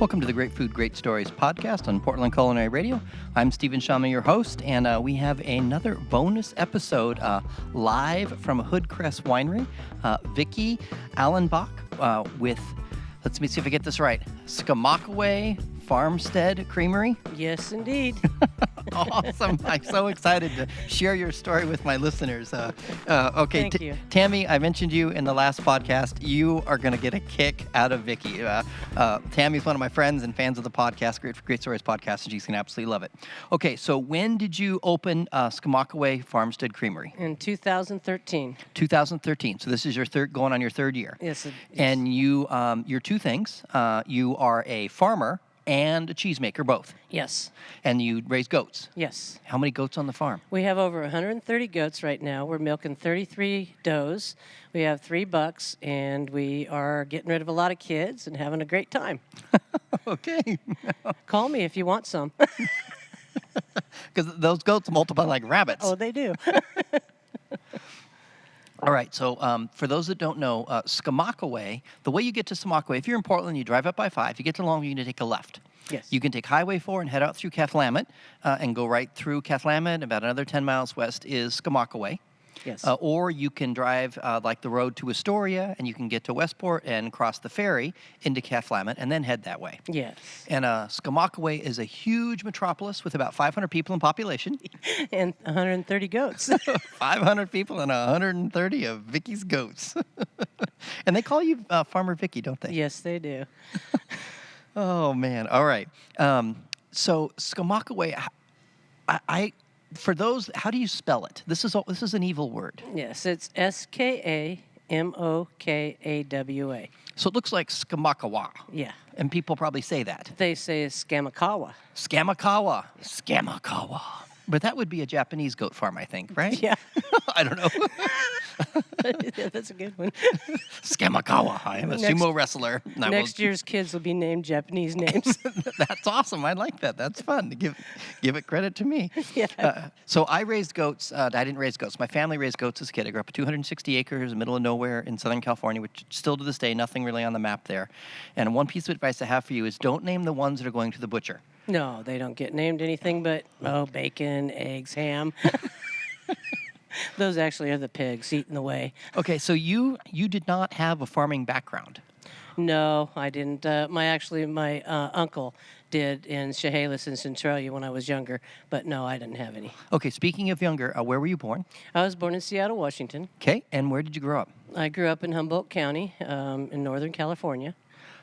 Welcome to the Great Food, Great Stories podcast on Portland Culinary Radio. I'm Stephen Shama, your host, and we have another bonus episode live from Hoodcrest Winery. Vicki, Allenback with, let's see if I get this right, Skamokawa Farmstead Creamery. Yes, indeed. Awesome. I'm so excited to share your story with my listeners. Okay, Thank you. Tammy, I mentioned you in the last podcast. You are going to get a kick out of Vicki. Tammy's one of my friends and fans of the podcast, Great Stories podcast, and she's going to absolutely love it. Okay, so when did you open Skamokawa Farmstead Creamery? In 2013. 2013. So this is your going on your third year. Yes. And you're two things. You are a farmer and a cheesemaker, both. Yes. And you raise goats. Yes. How many goats on the farm? We have over 130 goats right now. We're milking 33 does. We have 3 bucks, and we are getting rid of a lot of kids and having a great time. Okay. Call me if you want some. Because those goats multiply like rabbits. Oh, they do. All right, so for those that don't know, Skamokawa, the way you get to Skamokawa, if you're in Portland, you drive up by 5, you get to Longview, you can take a left. Yes. You can take Highway 4 and head out through Cathlamet and go right through Cathlamet. About another 10 miles west is Skamokawa. Yes. Or you can drive like the road to Astoria, and you can get to Westport and cross the ferry into Cathlamet and then head that way. Yes. And Skamokawa is a huge metropolis with about 500 people in population. And 130 goats. 500 people and 130 of Vicki's goats. And they call you Farmer Vicki, don't they? Yes, they do. Oh, man. All right. So Skamokawa, for those, how do you spell it? This is an evil word. Yes, it's Skamokawa. So it looks like Skamokawa. Yeah. And people probably say that. They say it's Skamokawa. Skamokawa. But that would be a Japanese goat farm, I think, right? Yeah. I don't know. Yeah, that's a good one. Skamokawa. I am a sumo wrestler. Next year's kids will be named Japanese names. That's awesome. I like that. That's fun. Give it credit to me. Yeah. So I raised goats. I didn't raise goats. My family raised goats as a kid. I grew up at 260 acres in the middle of nowhere in Southern California, which still to this day, nothing really on the map there. And one piece of advice I have for you is don't name the ones that are going to the butcher. No, they don't get named anything but, bacon, eggs, ham. Those actually are the pigs eating away. Okay, so you did not have a farming background. No, I didn't. My uncle did in Chehalis and Centralia when I was younger, but no, I didn't have any. Okay, speaking of younger, where were you born? I was born in Seattle, Washington. Okay, and where did you grow up? I grew up in Humboldt County in Northern California.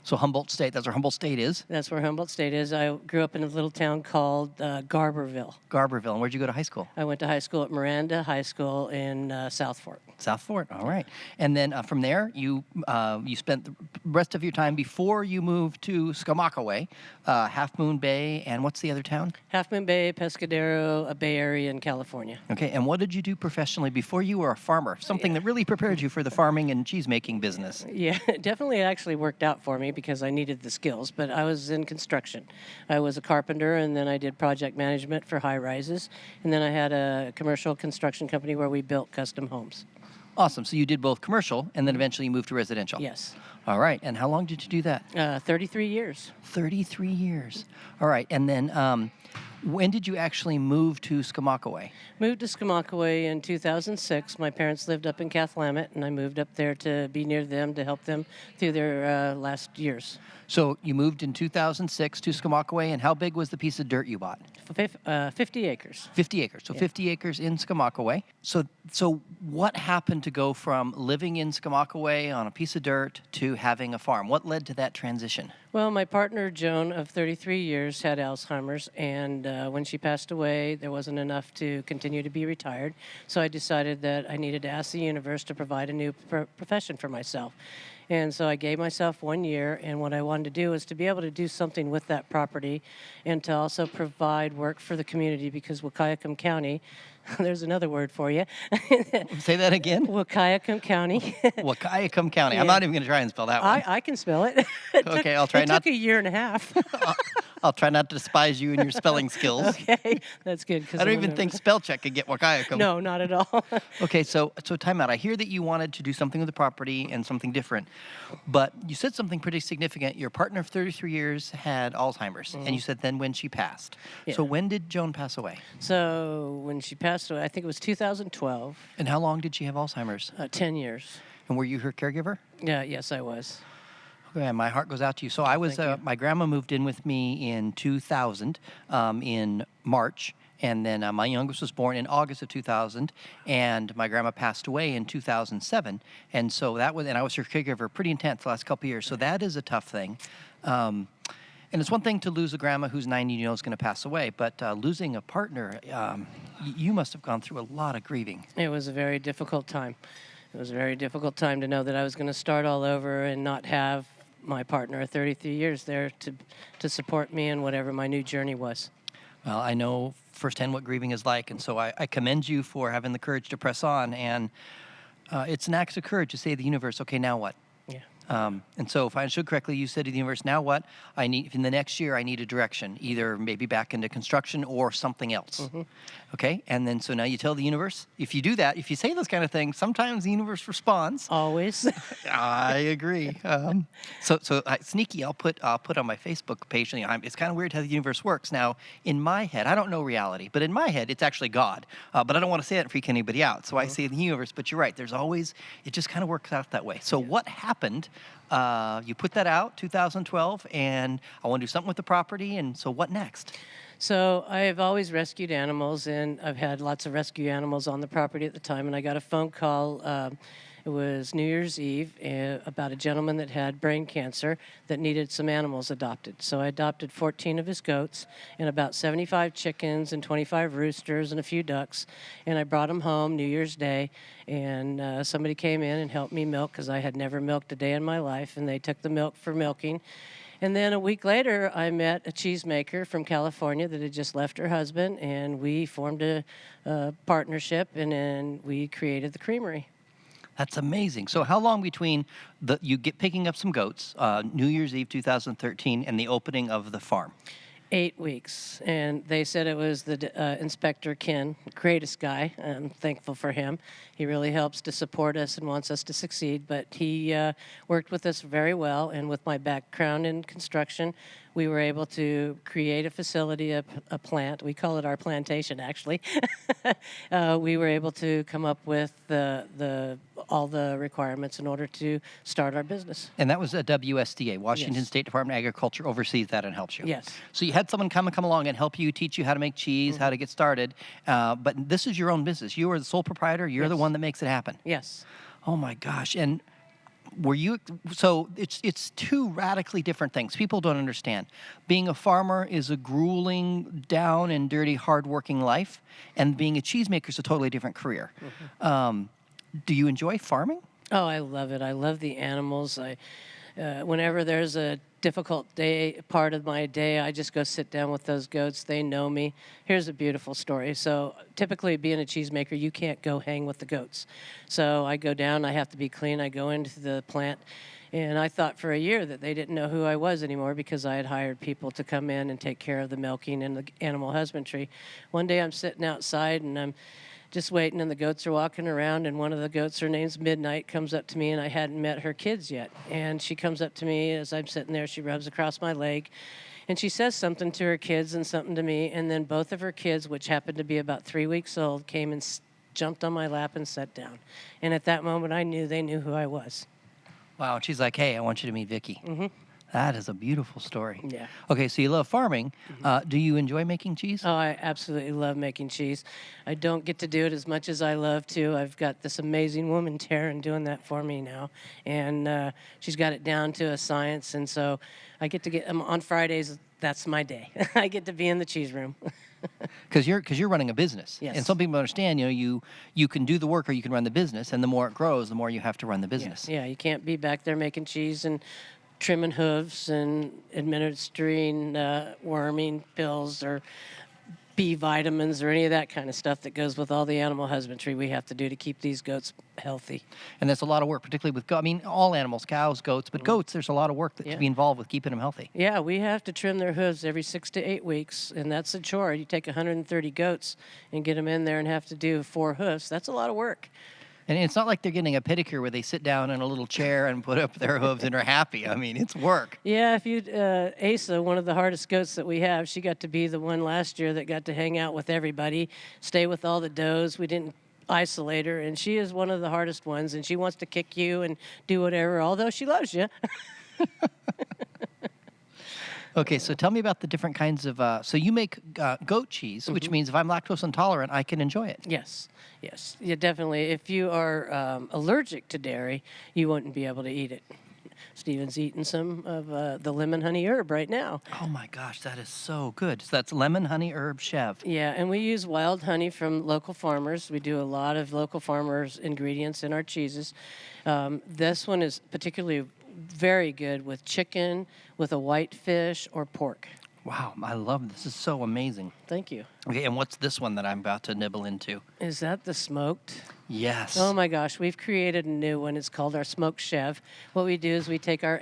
So Humboldt State, that's where Humboldt State is? That's where Humboldt State is. I grew up in a little town called Garberville. Garberville. And where'd you go to high school? I went to high school at Miranda High School in South Fort. South Fort, all right. And then from there, you spent the rest of your time before you moved to Skamokawa, Half Moon Bay, and what's the other town? Half Moon Bay, Pescadero, a Bay Area in California. Okay, and what did you do professionally before you were a farmer? Something that really prepared you for the farming and cheese-making business. Yeah, it definitely actually worked out for me because I needed the skills, but I was in construction. I was a carpenter, and then I did project management for high-rises, and then I had a commercial construction company where we built custom homes. Awesome. So you did both commercial, and then eventually you moved to residential. Yes. All right. And how long did you do that? 33 years. 33 years. All right. And then when did you actually move to Skamokawa? Moved to Skamokawa in 2006. My parents lived up in Cathlamet, and I moved up there to be near them to help them through their last years. So you moved in 2006 to Skamokawa, and how big was the piece of dirt you bought? 50 acres. 50 acres. So 50 acres in Skamokawa. So what happened to go from living in Skamokawa on a piece of dirt to having a farm? What led to that transition? Well, my partner, Joan, of 33 years, had Alzheimer's, and when she passed away, there wasn't enough to continue to be retired. So I decided that I needed to ask the universe to provide a new profession for myself. And so I gave myself 1 year, and what I wanted to do was to be able to do something with that property and to also provide work for the community because Wahkiakum County, there's another word for you. Say that again? Wahkiakum County. Wahkiakum County. Yeah. I'm not even going to try and spell that one. I can spell it. Okay, I'll try it not. It took a year and a half. I'll try not to despise you and your spelling skills. Okay, that's good. I don't even think spell check could get Wakayakam. No, not at all. Okay, so time out. I hear that you wanted to do something with the property and something different, but you said something pretty significant. Your partner of 33 years had Alzheimer's, and you said then when she passed. Yeah. So when did Joan pass away? So when she passed away, I think it was 2012. And how long did she have Alzheimer's? 10 years. And were you her caregiver? Yeah, yes, I was. Okay, my heart goes out to you. So I was, Thank you. my grandma moved in with me in 2000, in March. And then my youngest was born in August of 2000, and my grandma passed away in 2007. And so that was, and I was her caregiver, pretty intense the last couple of years. So that is a tough thing. And it's one thing to lose a grandma who's 90, you know, is going to pass away, but losing a partner, you must have gone through a lot of grieving. It was a very difficult time. It was a very difficult time to know that I was going to start all over and not have my partner of 33 years there to support me in whatever my new journey was. Well, I know firsthand what grieving is like, and so I commend you for having the courage to press on. And it's an act of courage to say to the universe, okay, now what? Yeah. And so if I understood correctly, you said to the universe, now what? I need, in the next year, I need a direction, either maybe back into construction or something else. Mm-hmm. Okay? And then so now you tell the universe, if you do that, if you say those kind of things, sometimes the universe responds. Always. I agree. So sneaky, I'll put on my Facebook page, you know, it's kind of weird how the universe works. Now, in my head, I don't know reality, but in my head, it's actually God. But I don't want to say that and freak anybody out. So I say the universe, but you're right. There's always, it just kind of works out that way. So what happened? You put that out, 2012, and I want to do something with the property, and so what next? So I've always rescued animals, and I've had lots of rescue animals on the property at the time, and I got a phone call, it was New Year's Eve, about a gentleman that had brain cancer that needed some animals adopted. So I adopted 14 of his goats and about 75 chickens and 25 roosters and a few ducks, and I brought them home New Year's Day, and somebody came in and helped me milk because I had never milked a day in my life, and they took the milk for milking. And then a week later, I met a cheesemaker from California that had just left her husband, and we formed a partnership, and then we created the Creamery. That's amazing. So how long between you picking up some goats, New Year's Eve 2013, and the opening of the farm? 8 weeks, and they said it was the Inspector Ken, greatest guy. I'm thankful for him. He really helps to support us and wants us to succeed, but he worked with us very well, and with my background in construction, we were able to create a facility, a plant. We call it our plantation, actually. We were able to come up with all the requirements in order to start our business. And that was a WSDA, Washington Yes. State Department of Agriculture, oversees that and helps you. Yes. So you had someone come along and help you, teach you how to make cheese, how to get started. But this is your own business. You are the sole proprietor. You're the Yes. one that makes it happen. Yes. Oh my gosh! And were you? So it's two radically different things. People don't understand. Being a farmer is a grueling, down and dirty, hard-working life, and being a cheesemaker is a totally different career. Mm-hmm. Do you enjoy farming? Oh, I love it. I love the animals. Whenever there's a difficult part of my day, I just go sit down with those goats. They know me. Here's a beautiful story. So typically being a cheesemaker, you can't go hang with the goats. So I go down, I have to be clean. I go into the plant, and I thought for a year that they didn't know who I was anymore because I had hired people to come in and take care of the milking and the animal husbandry. One day I'm sitting outside, and I'm just waiting, and the goats are walking around, and one of the goats, her name's Midnight, comes up to me, and I hadn't met her kids yet. And she comes up to me as I'm sitting there. She rubs across my leg, and she says something to her kids and something to me, and then both of her kids, which happened to be about 3 weeks old, came and jumped on my lap and sat down. And at that moment, I knew they knew who I was. Wow. And she's like, hey, I want you to meet Vicki. Mm-hmm. That is a beautiful story. Yeah. Okay, so you love farming. Mm-hmm. Do you enjoy making cheese? Oh, I absolutely love making cheese. I don't get to do it as much as I love to. I've got this amazing woman, Taryn, doing that for me now. And she's got it down to a science. And so I get to get on Fridays, that's my day. I get to be in the cheese room. Because you're running a business. Yes. And some people understand, you can do the work or you can run the business. And the more it grows, the more you have to run the business. Yeah, you can't be back there making cheese and trimming hooves and administering worming pills or B vitamins or any of that kind of stuff that goes with all the animal husbandry we have to do to keep these goats healthy. And there's a lot of work, particularly with I mean, all animals, cows, goats, but goats, there's a lot of work that Yeah. to be involved with keeping them healthy. Yeah, we have to trim their hooves every 6 to 8 weeks, and that's a chore. You take 130 goats and get them in there and have to do 4 hoofs. That's a lot of work. And it's not like they're getting a pedicure where they sit down in a little chair and put up their hooves and are happy. I mean, it's work. Yeah, if you Asa, one of the hardest goats that we have, she got to be the one last year that got to hang out with everybody, stay with all the does. We didn't isolate her, and she is one of the hardest ones, and she wants to kick you and do whatever, although she loves you. Okay, so tell me about the different kinds of. So you make goat cheese, which means if I'm lactose intolerant, I can enjoy it. Yes, yes, yeah, definitely. If you are allergic to dairy, you wouldn't be able to eat it. Steven's eating some of the lemon honey herb right now. Oh my gosh, that is so good. So that's lemon honey herb chev. Yeah, and we use wild honey from local farmers. We do a lot of local farmers' ingredients in our cheeses. This one is particularly very good with chicken, with a white fish, or pork. Wow, I love this. Is so amazing. Thank you. Okay, and what's this one that I'm about to nibble into? Is that the smoked? Yes. Oh my gosh, we've created a new one. It's called our smoked chev. What we do is we take our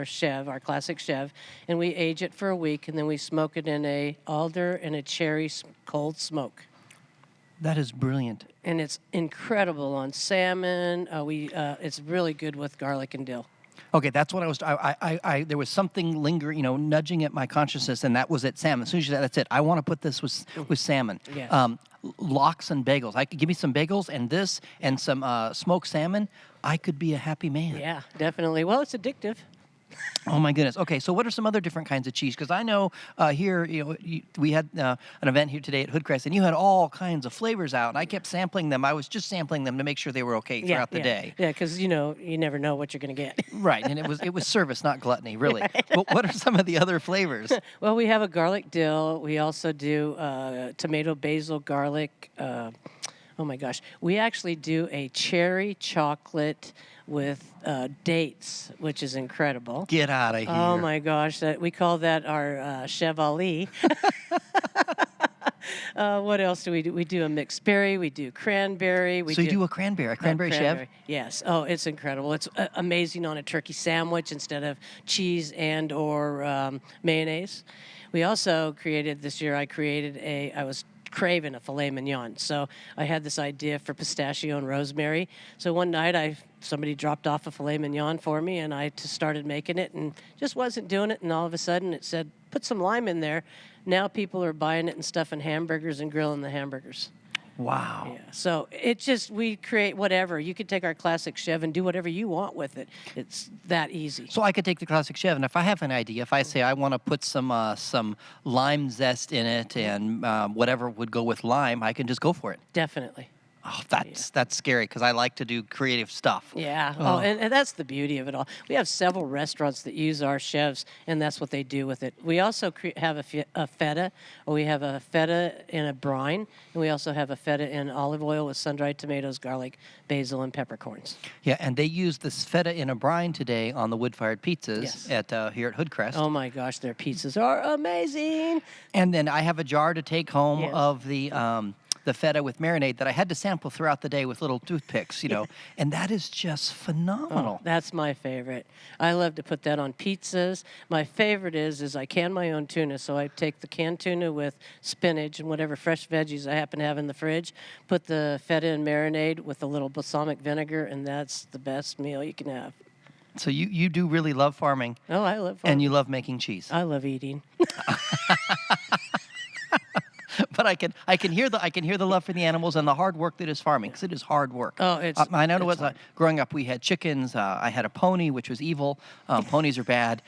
chev, our classic chev, and we age it for a week, and then we smoke it in a alder and a cherry cold smoke. That is brilliant. And it's incredible on salmon. It's really good with garlic and dill. Okay, that's what I was. There was something lingering, nudging at my consciousness, and that was at salmon. As soon as you said, that's it. I want to put this with salmon. Yes. Lox and bagels. I could give me some bagels and this and some smoked salmon. I could be a happy man. Yeah, definitely. Well, it's addictive. Oh my goodness. Okay, so what are some other different kinds of cheese? Because I know here, we had an event here today at Hoodcrest, and you had all kinds of flavors out, and I kept sampling them. I was just sampling them to make sure they were okay throughout the day. Yeah, because you never know what you're going to get. Right, and it was service, not gluttony, really. Right. But what are some of the other flavors? Well, we have a garlic dill. We also do tomato, basil, garlic. Oh my gosh, we actually do a cherry chocolate with dates, which is incredible. Get out of here. Oh my gosh, we call that our Chevalier. What else do we do? We do a mixed berry. We do cranberry. You do a cranberry chev? Yes. Oh, it's incredible. It's amazing on a turkey sandwich instead of cheese and or mayonnaise. We also created this year. I was craving a filet mignon, so I had this idea for pistachio and rosemary. So one night somebody dropped off a filet mignon for me, and I just started making it and just wasn't doing it, and all of a sudden it said put some lime in there. Now people are buying it and stuffing hamburgers and grilling the hamburgers. Wow. Yeah. So we create whatever. You could take our classic chev and do whatever you want with it. It's that easy. So I could take the classic chev, and if I have an idea, if I say I want to put some lime zest in it and whatever would go with lime, I can just go for it. Definitely. Oh, that's scary because I like to do creative stuff. Yeah. Oh, and that's the beauty of it all. We have several restaurants that use our chefs, and that's what they do with it. We also have a feta, or we have a feta in a brine, and we also have a feta in olive oil with sun-dried tomatoes, garlic, basil, and peppercorns. Yeah, and they use this feta in a brine today on the wood-fired pizzas here at Hoodcrest. Oh my gosh, their pizzas are amazing. And then I have a jar to take home of the feta with marinade that I had to sample throughout the day with little toothpicks, and that is just phenomenal. Oh, that's my favorite. I love to put that on pizzas. My favorite is I can my own tuna, so I take the canned tuna with spinach and whatever fresh veggies I happen to have in the fridge, put the feta in marinade with a little balsamic vinegar, and that's the best meal you can have. So you do really love farming. Oh, I love farming. And you love making cheese. I love eating. But I can hear the love for the animals and the hard work that is farming, because it is hard work. Oh, it's. I know it was growing up. We had chickens. I had a pony, which was evil. Ponies are bad.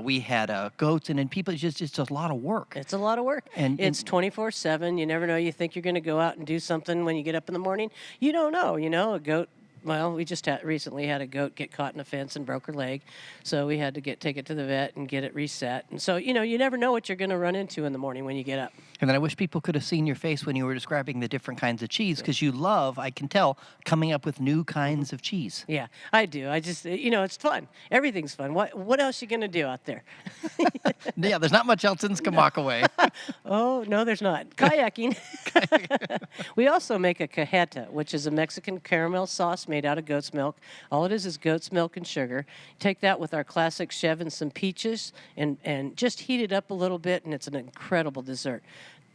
We had goats, and then people. It's just a lot of work. It's a lot of work. And it's 24/7. You never know. You think you're going to go out and do something when you get up in the morning. You don't know. A goat. Well, we just recently had a goat get caught in a fence and broke her leg, so we had to take it to the vet and get it reset. And so, you never know what you're going to run into in the morning when you get up. And then I wish people could have seen your face when you were describing the different kinds of cheese, because you love, I can tell, coming up with new kinds of cheese. Yeah, I do. I just, it's fun. Everything's fun. What else you going to do out there? Yeah, there's not much else in Skamokawa. Oh, no, there's not. Kayaking. We also make a cajeta, which is a Mexican caramel sauce made out of goat's milk. All it is goat's milk and sugar. Take that with our classic chev and some peaches and just heat it up a little bit, and it's an incredible dessert.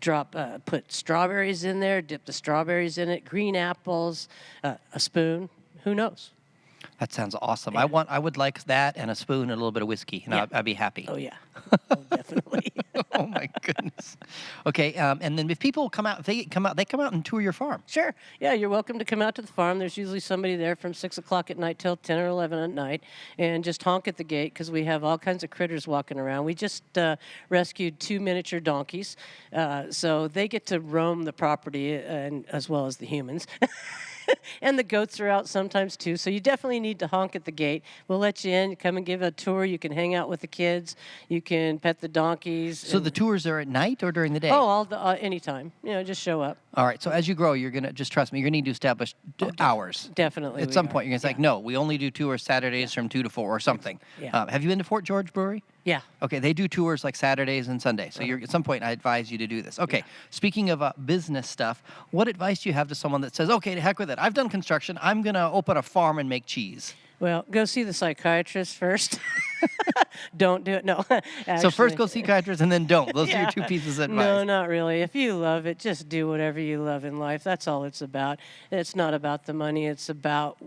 Put strawberries in there, dip the strawberries in it, green apples, a spoon. Who knows? That sounds awesome. Yeah. I would like that and a spoon and a little bit of whiskey, and Yeah. I'd be happy. Oh, yeah. Oh, definitely. Oh my goodness. Okay, and then if people come out, they come out and tour your farm. Sure. Yeah, you're welcome to come out to the farm. There's usually somebody there from 6 o'clock at night till 10 or 11 at night, and just honk at the gate because we have all kinds of critters walking around. We just rescued 2 miniature donkeys, so they get to roam the property and as well as the humans. And the goats are out sometimes too, so you definitely need to honk at the gate. We'll let you in, come and give a tour. You can hang out with the kids. You can pet the donkeys. So the tours are at night or during the day? Oh, anytime. Just show up. All right, so as you grow, you're going to, just trust me, you're going to need to establish hours. Definitely. At some point, you're going to say, like, no, we only do tours Saturdays from 2 to 4 or something. Yeah. Have you been to Fort George Brewery? Yeah. Okay, they do tours like Saturdays and Sundays. So at some point, I advise you to do this. Okay, speaking of business stuff, what advice do you have to someone that says, okay, to heck with it. I've done construction. I'm going to open a farm and make cheese. Well, go see the psychiatrist first. Don't do it. No. Actually, So first go see psychiatrist and then don't. Those are your 2 pieces of advice. No, not really. If you love it, just do whatever you love in life. That's all it's about. It's not about the money. It's about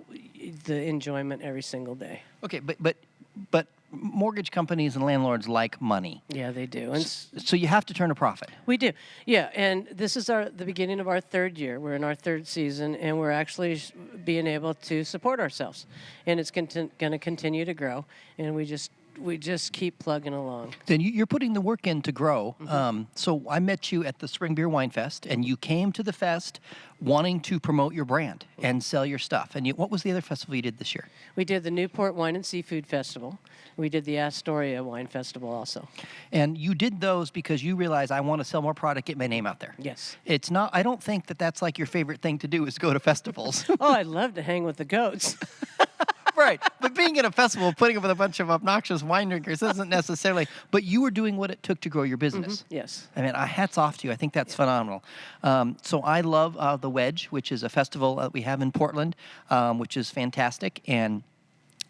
the enjoyment every single day. Okay, but mortgage companies and landlords like money. Yeah, they do. And So you have to turn a profit. we do. Yeah, and this is the beginning of our 3rd year. We're in our 3rd season, and we're actually being able to support ourselves. And it's going to continue to grow, and we just keep plugging along. Then you're putting the work in to grow. Mm-hmm. So I met you at the Spring Beer Wine Fest, and you came to the fest wanting to promote your brand and sell your stuff. And what was the other festival you did this year? We did the Newport Wine and Seafood Festival. We did the Astoria Wine Festival also. And you did those because you realized, I want to sell more product, get my name out there. Yes. It's not, I don't think that's like your favorite thing to do is go to festivals. Oh, I'd love to hang with the goats. Right. But being at a festival, putting up with a bunch of obnoxious wine drinkers isn't necessarily, but you were doing what it took to grow your business. Mm-hmm. Yes. I mean, hats off to you. I think that's phenomenal. So I love the Wedge, which is a festival that we have in Portland, which is fantastic. And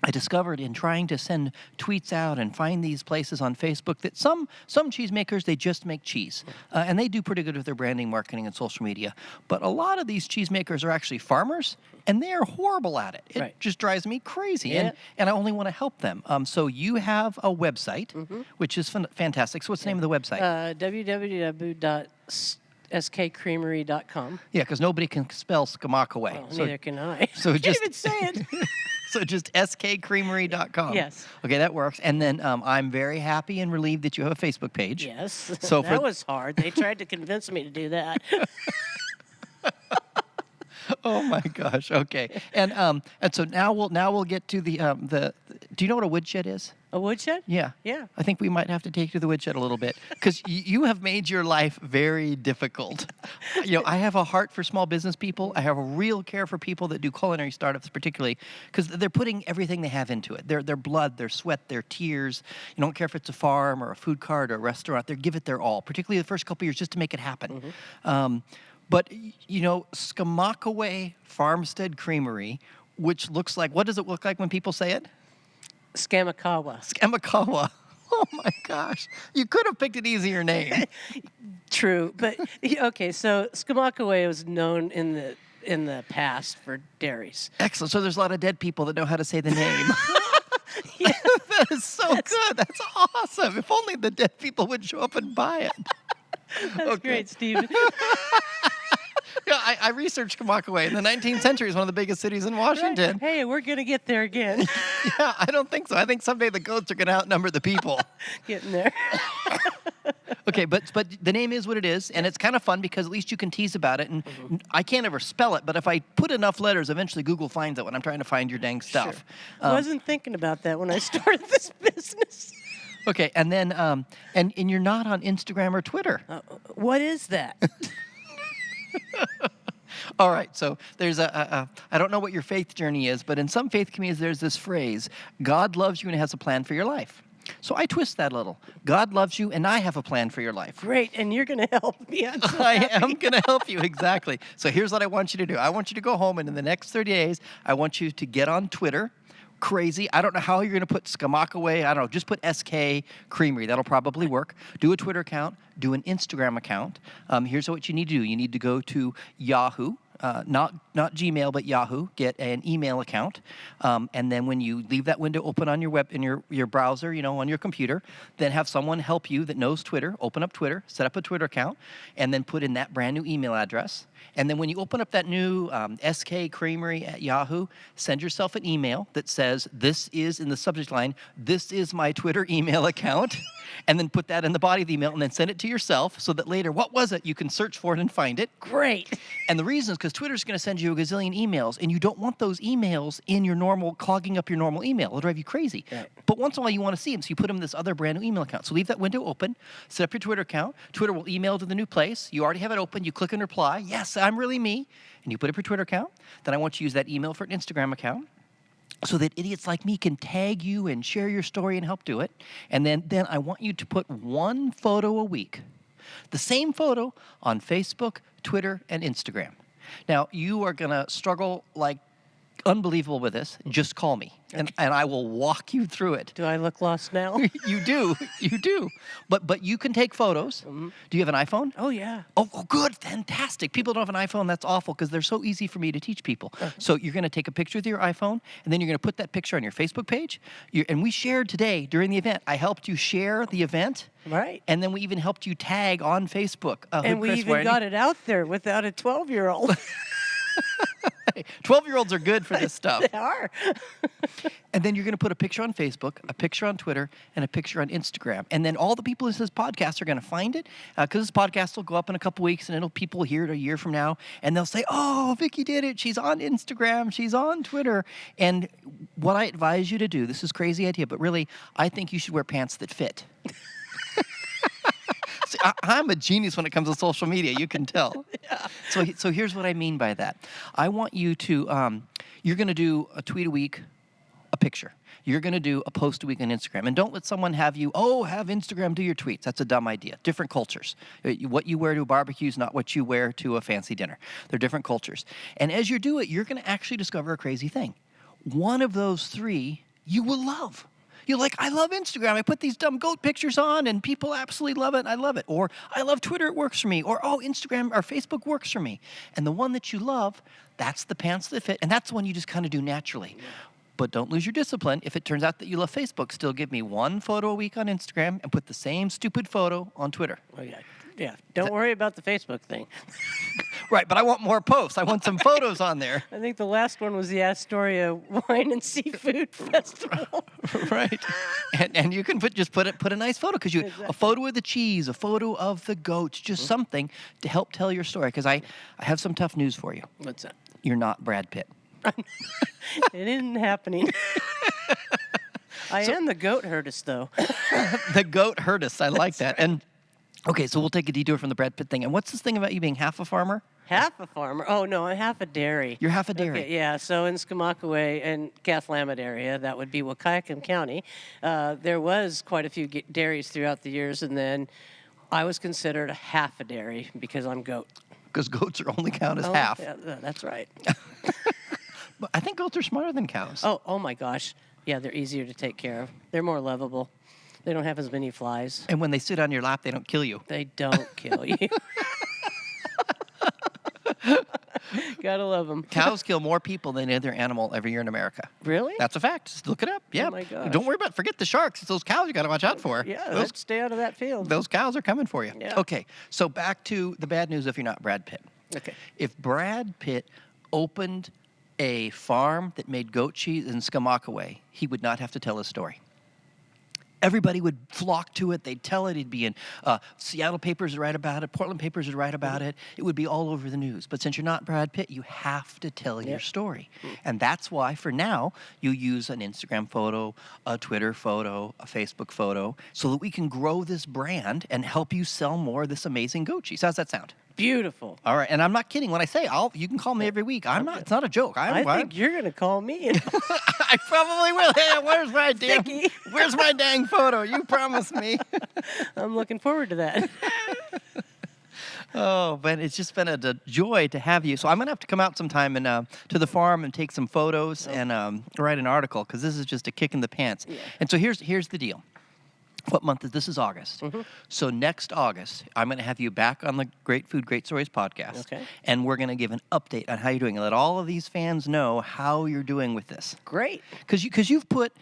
I discovered in trying to send tweets out and find these places on Facebook that some cheesemakers, they just make cheese. And they do pretty good with their branding, marketing, and social media. But a lot of these cheesemakers are actually farmers, and they are horrible at it. It just drives me crazy. Yeah. And I only want to help them. So you have a website, which is fantastic. So what's the name of the website? www.skcreamery.com. Yeah, because nobody can spell Skamokawa. Well, neither can I. So I can't just even say it. So just skcreamery.com. Yes. Okay, that works. And then I'm very happy and relieved that you have a Facebook page. Yes. So that was hard. They tried to convince me to do that. Oh my gosh. Okay. And so now we'll get to the do you know what a woodshed is? A woodshed? Yeah. Yeah. I think we might have to take you to the woodshed a little bit because you have made your life very difficult. I have a heart for small business people. I have a real care for people that do culinary startups, particularly because they're putting everything they have into it. Their blood, their sweat, their tears. You don't care if it's a farm or a food cart or a restaurant. They give it their all, particularly the first couple of years, just to make it happen. But, Skamokawa Farmstead Creamery, which looks like, what does it look like when people say it? Skamokawa. Skamokawa. Oh my gosh. You could have picked an easier name. True. But, okay, so Skamokawa was known in the past for dairies. Excellent. So there's a lot of dead people that know how to say the name. That is so good. That's awesome. If only the dead people would show up and buy it. That's great, Stephen. Yeah, I researched Skamokawa. In the 19th century, is one of the biggest cities in Washington. Right. Hey, we're going to get there again. Yeah, I don't think so. I think someday the goats are going to outnumber the people. Getting there. Okay, but the name is what it is, and it's kind of fun because at least you can tease about it. And I can't ever spell it, but if I put enough letters, eventually Google finds it when I'm trying to find your dang stuff. Sure. I wasn't thinking about that when I started this business. Okay, and then and you're not on Instagram or Twitter. What is that? All right, so there's I don't know what your faith journey is, but in some faith communities there's this phrase, God loves you and has a plan for your life. So I twist that a little. God loves you and I have a plan for your life. Great, and you're going to help me. I'm so I happy. am going to help you, exactly. So here's what I want you to do. I want you to go home, and in the next 30 days, I want you to get on Twitter. Crazy. I don't know how you're going to put Skamokawa. I don't know. Just put SK Creamery. That'll probably work. Do a Twitter account. Do an Instagram account. Here's what you need to do. You need to go to Yahoo. Not Gmail, but Yahoo. Get an email account, and then when you leave that window open on your web in your browser, on your computer, then have someone help you that knows Twitter. Open up Twitter, set up a Twitter account, and then put in that brand new email address. And then when you open up that new SK Creamery at Yahoo, send yourself an email that says, "This is," in the subject line, "This is my Twitter email account," and then put that in the body of the email, and then send it to yourself so that later, what was it? You can search for it and find it. Great. And the reason is because Twitter's going to send you a gazillion emails, and you don't want those emails in your normal, clogging up your normal email. It'll drive you crazy. Right. But once in a while, you want to see them, so you put them in this other brand new email account. So leave that window open, set up your Twitter account. Twitter will email to the new place. You already have it open. You click and reply. Yes, I'm really me. And you put up your Twitter account. Then I want you to use that email for an Instagram account, so that idiots like me can tag you and share your story and help do it. And then I want you to put one photo a week, the same photo, on Facebook, Twitter, and Instagram. Now, you are going to struggle like unbelievable with this. Just call me, and I will walk you through it. Do I look lost now? You do. But you can take photos. Mm-hmm. Do you have an iPhone? Oh, yeah. Oh, good, fantastic. People don't have an iPhone. That's awful because they're so easy for me to teach people. So you're going to take a picture with your iPhone, and then you're going to put that picture on your Facebook page. And we shared today during the event. I helped you share the event. Right. And then we even helped you tag on Facebook. And we even got it out there without a 12-year-old. 12-year-olds are good for this stuff. They are. And then you're going to put a picture on Facebook, a picture on Twitter, and a picture on Instagram. And then all the people in this podcast are going to find it, because this podcast will go up in a couple weeks, and people hear it a year from now, and they'll say, "Oh, Vicki did it. She's on Instagram. She's on Twitter." And what I advise you to do, this is a crazy idea, but really, I think you should wear pants that fit. See, I'm a genius when it comes to social media. You can tell. Yeah. So here's what I mean by that. I want you to, you're going to do a tweet a week, a picture. You're going to do a post a week on Instagram. And don't let someone have Instagram do your tweets. That's a dumb idea. Different cultures. What you wear to a barbecue is not what you wear to a fancy dinner. They're different cultures. And as you do it, you're going to actually discover a crazy thing. One of those three you will love. You're like, "I love Instagram. I put these dumb goat pictures on, and people absolutely love it. I love it." Or, "I love Twitter. It works for me." Or, "Oh, Instagram or Facebook works for me." And the one that you love, that's the pants that fit. And that's the one you just kind of do naturally. Yeah. But don't lose your discipline. If it turns out that you love Facebook, still give me one photo a week on Instagram and put the same stupid photo on Twitter. Oh, yeah. Yeah. Don't worry about the Facebook thing. Right, but I want more posts. I want some photos on there. I think the last one was the Astoria Wine and Seafood Festival. Right. And you can put a nice photo, because Exactly. A photo of the cheese, a photo of the goats, just something to help tell your story. Because I have some tough news for you. What's that? You're not Brad Pitt. It isn't happening. I am the goat herdist, though. The goat herdist. I like that. Right. And okay, so we'll take a detour from the Brad Pitt thing. And what's this thing about you being half a farmer? Half a farmer? Oh, no, I'm half a dairy. You're half a dairy. Okay, yeah, so in Skamokawa and Cathlamet area, that would be Wahkiakum County, there was quite a few dairies throughout the years, and then I was considered a half a dairy because I'm goat. Because goats are only count as half. Yeah, that's right. But I think goats are smarter than cows. Oh my gosh. Yeah, they're easier to take care of. They're more lovable. They don't have as many flies. And when they sit on your lap, they don't kill you. They don't kill you. Gotta love them. Cows kill more people than any other animal every year in America. Really? That's a fact. Just look it up. Yeah. Oh my gosh. Don't worry forget the sharks. It's those cows you got to watch out for. Yeah, let's stay out of that field. Those cows are coming for you. Yeah. Okay, so back to the bad news if you're not Brad Pitt. Okay. If Brad Pitt opened a farm that made goat cheese in Skamokawa, he would not have to tell his story. everybody would flock to it. They'd tell it. It'd be in Seattle papers would write about it. Portland papers would write about it. It would be all over the news. But since you're not Brad Pitt, you have to tell your story. And that's why, for now, you use an Instagram photo, a Twitter photo, a Facebook photo, so that we can grow this brand and help you sell more of this amazing goat cheese. How's that sound? Beautiful. All right, and I'm not kidding when I say you can call me every week. I'm not. It's not a joke. I think you're going to call me. I probably will. Hey, where's my dang photo? You promised me. I'm looking forward to that. Oh, but it's just been a joy to have you. So I'm gonna have to come out sometime and to the farm and take some photos and write an article, because this is just a kick in the pants. Yeah. And so here's the deal. What month is this? Is August. So next August, I'm going to have you back on the Great Food, Great Stories podcast. Okay. And we're going to give an update on how you're doing and let all of these fans know how you're doing with this. Great. Because you've put,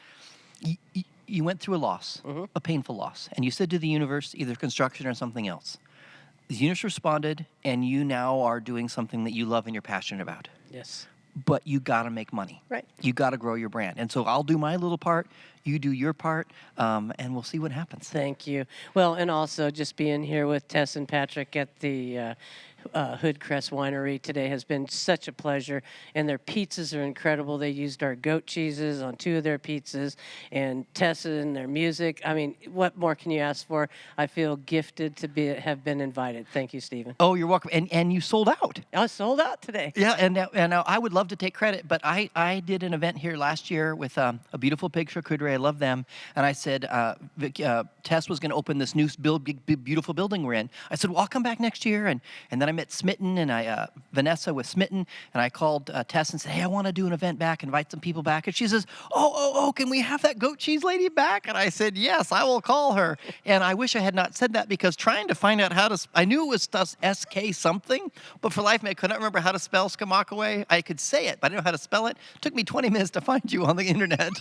you went through a loss, a painful loss, and you said to the universe, either construction or something else. The universe responded, and you now are doing something that you love and you're passionate about. Yes. But you got to make money. Right. You got to grow your brand. And so I'll do my little part, you do your part, and we'll see what happens. Thank you. Well, and also just being here with Tess and Patrick at the Hood Crest Winery today has been such a pleasure. And their pizzas are incredible. They used our goat cheeses on 2 of their pizzas. And Tess and their music. I mean, what more can you ask for? I feel gifted to have been invited. Thank you, Stephen. Oh, you're welcome. And you sold out. I sold out today. Yeah, and I would love to take credit, but I did an event here last year with a beautiful pig charcuterie. I love them. And I said, Vicki, Tess was going to open this new beautiful building we're in. I said, well, I'll come back next year. And then I met Smitten and Vanessa with Smitten, and I called Tess and said, hey, I want to do an event back, invite some people back. And she says, oh, can we have that goat cheese lady back? And I said, yes, I will call her. And I wish I had not said that, because trying to find out how to, I knew it was SK something, but for life, I could not remember how to spell Skamokawa. I could say it, but I didn't know how to spell it. It took me 20 minutes to find you on the internet.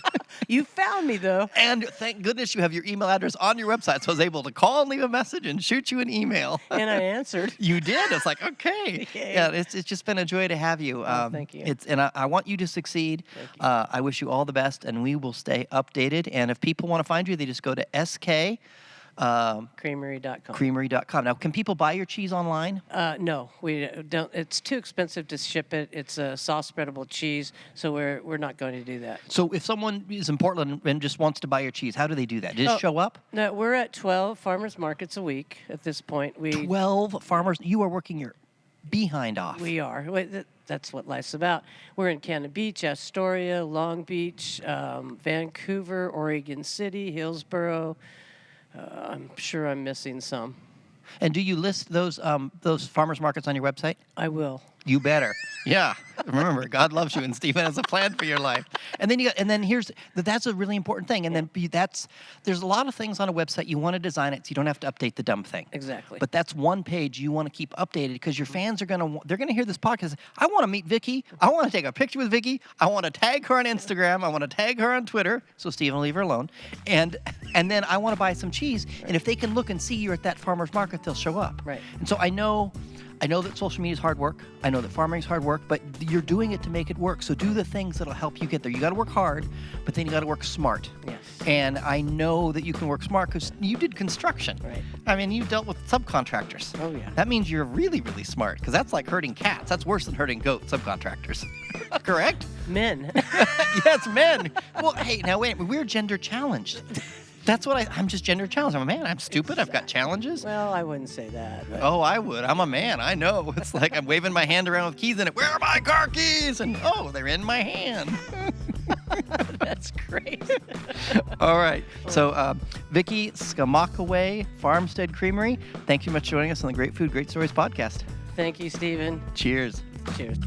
You found me, though. And thank goodness you have your email address on your website, so I was able to call and leave a message and shoot you an email. And I answered. You did. It's like, okay. Yeah, it's just been a joy to have you. Thank you. And I want you to succeed. I wish you all the best, and we will stay updated. And if people want to find you, they just go to SK. Creamery.com. Creamery.com. Now, can people buy your cheese online? No, we don't. It's too expensive to ship it. It's a soft spreadable cheese, so we're not going to do that. So if someone is in Portland and just wants to buy your cheese, how do they do that? Just show up? No, we're at 12 farmers markets a week at this point. 12 farmers. You are working your behind off. We are. That's what life's about. We're in Cannon Beach, Astoria, Long Beach, Vancouver, Oregon City, Hillsboro. I'm sure I'm missing some. And do you list those farmers markets on your website? I will. You better. Yeah. Remember, God loves you, and Stephen has a plan for your life. And then that's a really important thing. And then there's a lot of things on a website you want to design it so you don't have to update the dumb thing. Exactly. But that's one page you want to keep updated, because your fans are they're gonna hear this podcast. I want to meet Vicki. I want to take a picture with Vicki. I want to tag her on Instagram. I want to tag her on Twitter. So Stephen will leave her alone. And then I want to buy some cheese. Right. And if they can look and see you at that farmer's market, they'll show up. Right. And so I know that social media is hard work. I know that farming is hard work, but you're doing it to make it work. So do the things that'll help you get there. You got to work hard, but then you got to work smart. Yes. And I know that you can work smart because you did construction. Right. I mean, you dealt with subcontractors. Oh, yeah. That means you're really, really smart, because that's like herding cats. That's worse than herding goat subcontractors. Correct? Men. Yes, men. Well, hey, now wait, we're gender challenged. That's what I'm just gender challenged. I'm a man. I'm stupid. I've got challenges. Well, I wouldn't say that. But. Oh, I would. I'm a man. I know. It's like I'm waving my hand around with keys in it. Where are my car keys? And they're in my hand. That's great. All right. So, Vicki, Skamokawa, Farmstead Creamery, thank you much for joining us on the Great Food, Great Stories podcast. Thank you, Stephen. Cheers. Cheers.